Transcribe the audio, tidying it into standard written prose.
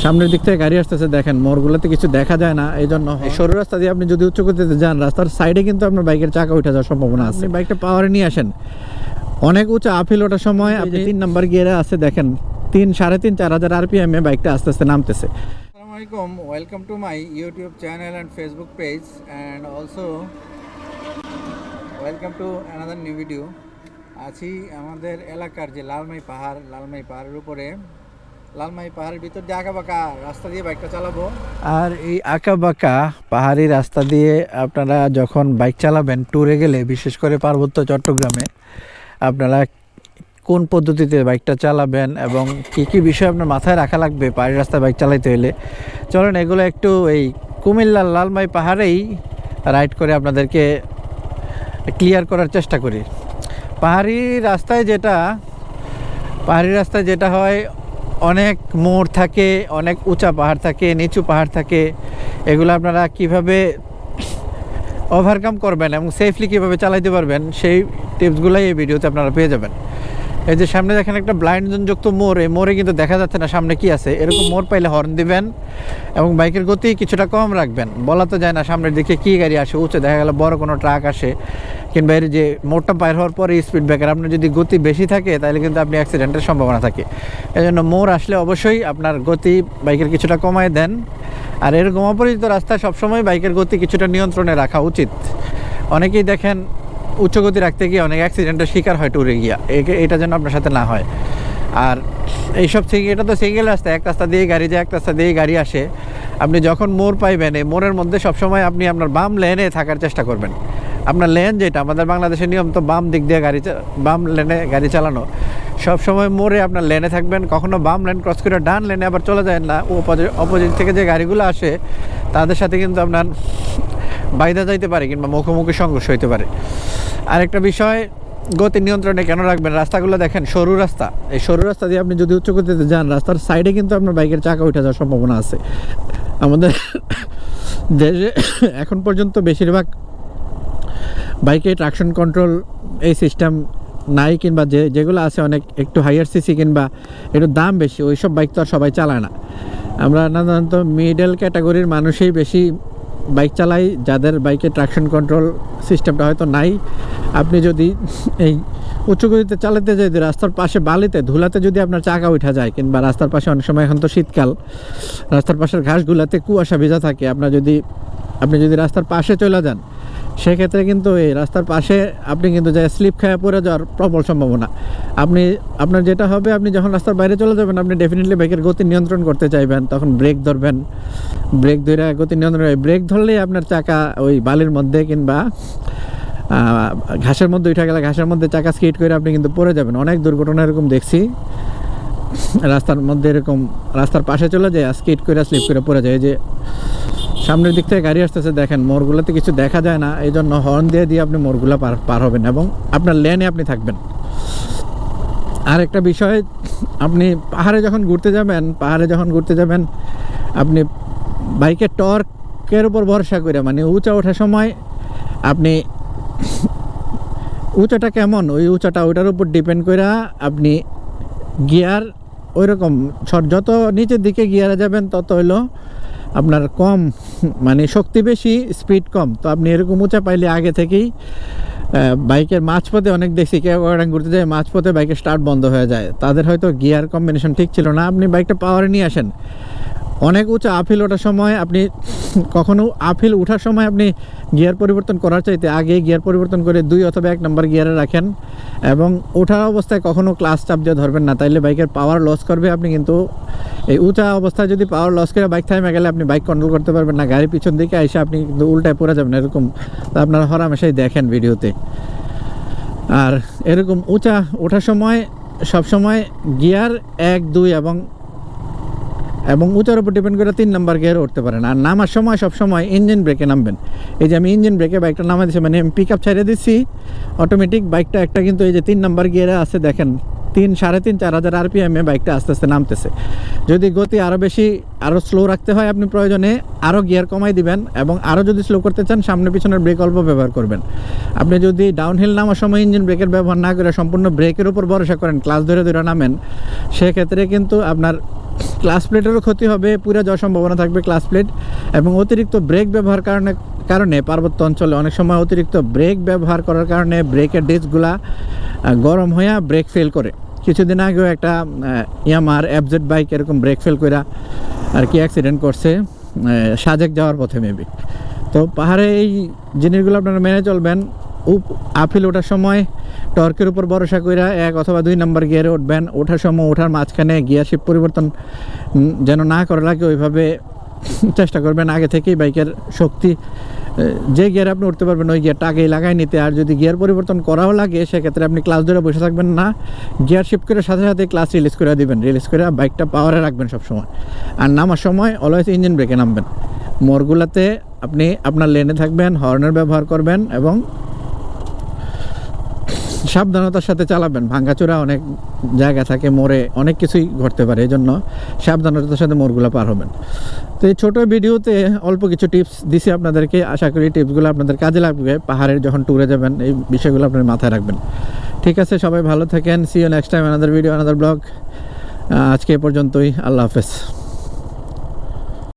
সামনের দিক থেকে গাড়ি আসতেছে, দেখেন মোড়গুলোতে কিছু দেখা যায় না, এই জন্য এই সরু রাস্তা দিয়ে আপনি যদি উচ্চ গতিতে যান রাস্তার সাইডে কিন্তু আপনার বাইকের চাকা উঠে যাওয়ার সম্ভাবনা আছে। আপনি বাইকটা পাওয়ারে নিয়ে আসেন, অনেক উঁচু আপিল ওঠার সময় আপনি 3 নাম্বার গিয়ারে আছে, দেখেন 3-4,500 RPM এ বাইকটা আস্তে আস্তে নামতেছে। আসসালামু আলাইকুম, welcome to my YouTube channel and Facebook page and also welcome to another new video. আছি আমাদের এলাকার যে লালমাই পাহাড়ের উপরে, লালমাই পাহাড়ের ভিতর দিয়ে আঁকাবাঁকা রাস্তা দিয়ে বাইকটা চালাবো। আর এই আঁকাবাঁকা পাহাড়ি রাস্তা দিয়ে আপনারা যখন বাইক চালাবেন ট্যুরে গেলে, বিশেষ করে পার্বত্য চট্টগ্রামে, আপনারা কোন পদ্ধতিতে বাইকটা চালাবেন এবং কী কী বিষয় আপনার মাথায় রাখা লাগবে পাহাড়ি রাস্তায় বাইক চালাতে হলে, চলেন এগুলো একটু এই কুমিল্লার লালমাই পাহাড়েই রাইড করে আপনাদেরকে ক্লিয়ার করার চেষ্টা করি। পাহাড়ি রাস্তায় যেটা হয়, অনেক মোড় থাকে, অনেক উঁচা পাহাড় থাকে, নিচু পাহাড় থাকে, এগুলো আপনারা কিভাবে ওভারকাম করবেন এবং সেফলি কীভাবে চালাইতে পারবেন সেই টিপসগুলোই এই ভিডিওতে আপনারা পেয়ে যাবেন। এই যে সামনে দেখেন একটা ব্লাইন্ড জোন যুক্ত মোড়, এই মোড়ে কিন্তু দেখা যাচ্ছে না সামনে কি আছে। এরকম মোড় পাইলে হর্ন দিবেন এবং বাইকের গতি কিছুটা কম রাখবেন। বলা তো যায় না সামনের দিকে কী গাড়ি আসে, উঁচু দেখা গেল বড় কোনো ট্রাক আসে, কিংবা এর যে মোড়টা পার হওয়ার পরে স্পিড ব্রেকার, আপনার যদি গতি বেশি থাকে তাহলে কিন্তু আপনি অ্যাক্সিডেন্টের সম্ভাবনা থাকে। এই জন্য মোড় আসলে অবশ্যই আপনার গতি বাইকের কিছুটা কমায় দেন। আর এরকম অপরিচিত রাস্তায় সবসময় বাইকের গতি কিছুটা নিয়ন্ত্রণে রাখা উচিত। অনেকেই দেখেন উচ্চ গতি রাখতে গিয়ে অনেক অ্যাক্সিডেন্টের শিকার হয় ট্যুরে গিয়া, এটা যেন আপনার সাথে না হয়। আর এইসব থেকে, এটা তো সিঙ্গেল রাস্তা, এক রাস্তা দিয়ে গাড়ি যায়, এক রাস্তা দিয়ে গাড়ি আসে। আপনি যখন মোড় পাইবেন, এই মোড়ের মধ্যে সবসময় আপনি আপনার বাম লেনে থাকার চেষ্টা করবেন। আপনার লেন যেটা আমাদের বাংলাদেশের নিয়ম, তো বাম দিক দিয়ে বাম লেনে গাড়ি চালানো। সবসময় মোড়ে আপনার লেনে থাকবেন, কখনো বাম লেন ক্রস করে ডান লেনে আবার চলে যায় না। অপোজিট থেকে যে গাড়িগুলো আসে তাদের সাথে কিন্তু আপনার বাইধা যাইতে পারে কিংবা মুখোমুখি সংঘর্ষ হইতে পারে। আরেকটা বিষয়, গতি নিয়ন্ত্রণে কেন রাখবেন, রাস্তাগুলো দেখেন সরু রাস্তা, এই সরু রাস্তা দিয়ে আপনি যদি উচ্চ গতিতে যান রাস্তার সাইডে কিন্তু আপনার বাইকের চাকা উঠে যাওয়ার সম্ভাবনা আছে। আমাদের দেশে এখন পর্যন্ত বেশিরভাগ বাইকে ট্রাকশন কন্ট্রোল এই সিস্টেম নাই, কিংবা যেগুলো আছে অনেক একটু হাইয়ার সিসি কিংবা একটু দাম বেশি, ওই সব বাইক তো আর সবাই চালায় না। আমরা সাধারণত মিডল ক্যাটাগরির মানুষই বেশি বাইক চালাই, যাদের বাইকে ট্রাকশন কন্ট্রোল সিস্টেমটা হয়তো নাই। আপনি যদি এই উচ্চ গতিতে চালাতে যাই, রাস্তার পাশে বালিতে ধুলাতে যদি আপনার চাকা উঠা যায়, কিংবা রাস্তার পাশে অনেক সময়, এখন তো শীতকাল, রাস্তার পাশের ঘাসগুলাতে কুয়াশা ভেজা থাকে, আপনি যদি রাস্তার পাশে চলে যান, সেক্ষেত্রে কিন্তু এই রাস্তার পাশে আপনি কিন্তু যাই স্লিপ খায়া পড়ে যাওয়ার প্রবল সম্ভাবনা। আপনার যেটা হবে, আপনি যখন রাস্তার বাইরে চলে যাবেন, আপনি ডেফিনেটলি বাইকের গতি নিয়ন্ত্রণ করতে চাইবেন, তখন ব্রেক ধরবেন। ব্রেক ধরে গতি নিয়ন্ত্রণ, ব্রেক ধরলেই আপনার চাকা ওই বালির মধ্যে কিংবা ঘাসের মধ্যে উঠে গেলে ঘাসের মধ্যে চাকা স্কিড করে আপনি কিন্তু পড়ে যাবেন। অনেক দুর্ঘটনা এরকম দেখছি, রাস্তার মধ্যে এরকম রাস্তার পাশে চলে যায়, স্কিড করে স্লিপ করে পড়ে যায়। যে সামনের দিক থেকে গাড়ি আসতেছে, দেখেন মোড়গুলোতে কিছু দেখা যায় না, এই জন্য হর্ন দিয়ে আপনি মোড়গুলো পার হবেন এবং আপনার লেনে আপনি থাকবেন। আর একটা বিষয়, আপনি পাহাড়ে যখন ঘুরতে যাবেন আপনি বাইকের টর্কের উপর ভরসা করে, মানে উঁচা ওঠার সময় আপনি উঁচাটা কেমন, ওইটার উপর ডিপেন্ড করে আপনি গিয়ার ওই রকম, যত নিচের দিকে গিয়ারে যাবেন তত হইলো আপনার কম, মানে শক্তি বেশি স্পিড কম। তো আপনি এরকম উঁচা পাইলে আগে থেকেই বাইকের মাঝপথে, অনেক দেখছি কেউ ঘুরতে যায় মাঝপথে বাইকের স্টার্ট বন্ধ হয়ে যায়, তাদের হয়তো গিয়ার কম্বিনেশন ঠিক ছিল না। আপনি বাইকটা পাওয়ারে নিয়ে আসেন, অনেক উঁচা আপিল ওঠার সময় আপনি কখনো আপিল ওঠার সময় আপনি গিয়ার পরিবর্তন করার চাইতে আগে গিয়ার পরিবর্তন করে 2 অথবা 1 নম্বর গিয়ারে রাখেন এবং ওঠার অবস্থায় কখনো ক্লাচ চাপ দিয়ে ধরবেন না, তাইলে বাইকের পাওয়ার লস করবে। আপনি কিন্তু এই উঁচা অবস্থায় যদি পাওয়ার লস করে বাইক থামে গেলে আপনি বাইক কন্ট্রোল করতে পারবেন না, গাড়ি পিছন দিকে এসে আপনি কিন্তু উল্টায় পড়ে যাবেন। এরকম আপনারা হরহামেশাই দেখেন ভিডিওতে। আর এরকম উঁচা ওঠার সময় সবসময় গিয়ার 1, 2 এবং উঁচার উপর ডিপেন্ড করে 3 নম্বর গিয়ারে উঠতে পারেন। আর নামার সময় সবসময় ইঞ্জিন ব্রেকে নামবেন। এই যে আমি ইঞ্জিন ব্রেকে বাইকটা নামা দিচ্ছি, মানে আমি পিক আপ ছেড়ে দিচ্ছি অটোমেটিক, বাইকটা একটা কিন্তু এই যে 3 নম্বর গিয়ারে আছে, দেখেন 3-4,500 RPM বাইকটা আস্তে আস্তে নামতেছে। যদি গতি আরও বেশি আরও স্লো রাখতে হয় আপনি প্রয়োজনে আরও গিয়ার কমাই দিবেন, এবং আরও যদি স্লো করতে চান সামনে পিছনের ব্রেক অল্প ব্যবহার করবেন। আপনি যদি ডাউনহিল নামার সময় ইঞ্জিন ব্রেকের ব্যবহার না করে সম্পূর্ণ ব্রেকের উপর ভরসা করেন, ক্লাস ধরে ধরে নামেন, সেক্ষেত্রে কিন্তু আপনার ক্লাস প্লেটেরও ক্ষতি হবে, পুরো যাওয়ার সম্ভাবনা থাকবে ক্লাস প্লেট। এবং অতিরিক্ত ব্রেক ব্যবহার কারণে পার্বত্য অঞ্চলে অনেক সময় অতিরিক্ত ব্রেক ব্যবহার করার কারণে ব্রেকের ডিস্কগুলা গরম হয়ে ব্রেক ফেল করে। কিছুদিন আগেও একটা ইয়ামার এফজেড বাইক এরকম ব্রেক ফেল করে আর কি অ্যাক্সিডেন্ট করছে সাজেক যাওয়ার পথে মেবি। তো পাহাড়ে এই জিনিসগুলো আপনারা মেনে চলবেন। আপহিল ওঠার সময় টর্কের উপর ভরসা করে 1 অথবা 2 নম্বর গিয়ারে উঠবেন। ওঠার সময় ওঠার মাঝখানে গিয়ার শিফট পরিবর্তন যেন না করা লাগে ওইভাবে চেষ্টা করবেন আগে থেকেই বাইকের শক্তি যে গিয়ারে আপনি উঠতে পারবেন ওই গিয়ারটা আগেই লাগাই নিতে। আর যদি গিয়ার পরিবর্তন করাও লাগে সেক্ষেত্রে আপনি ক্লাস ধরে বসে থাকবেন না, গিয়ার শিফট করে সাথে সাথে ক্লাস রিলিজ করে দিবেন, রিলিজ করে বাইকটা পাওয়ারে রাখবেন সবসময়। আর নামার সময় অলওয়েজ ইঞ্জিন ব্রেকে নামবেন। মোড়গুলোতে আপনি আপনার লেনে থাকবেন, হর্নের ব্যবহার করবেন এবং সাবধানতার সাথে চালাবেন। ভাঙ্গাচোরা অনেক জায়গা থাকে, মোড়ে অনেক কিছুই ঘটতে পারে, এই জন্য সাবধানতার সাথে মোড়গুলো পার হবেন। তো এই ছোটো ভিডিওতে অল্প কিছু টিপস দিছি আপনাদেরকে, আশা করি টিপসগুলো আপনাদের কাজে লাগবে। পাহাড়ের যখন ট্যুরে যাবেন এই বিষয়গুলো আপনার মাথায় রাখবেন। ঠিক আছে, সবাই ভালো থাকেন। See you next time, another video, another blog. আজকে এ পর্যন্তই, আল্লাহ হাফেজ।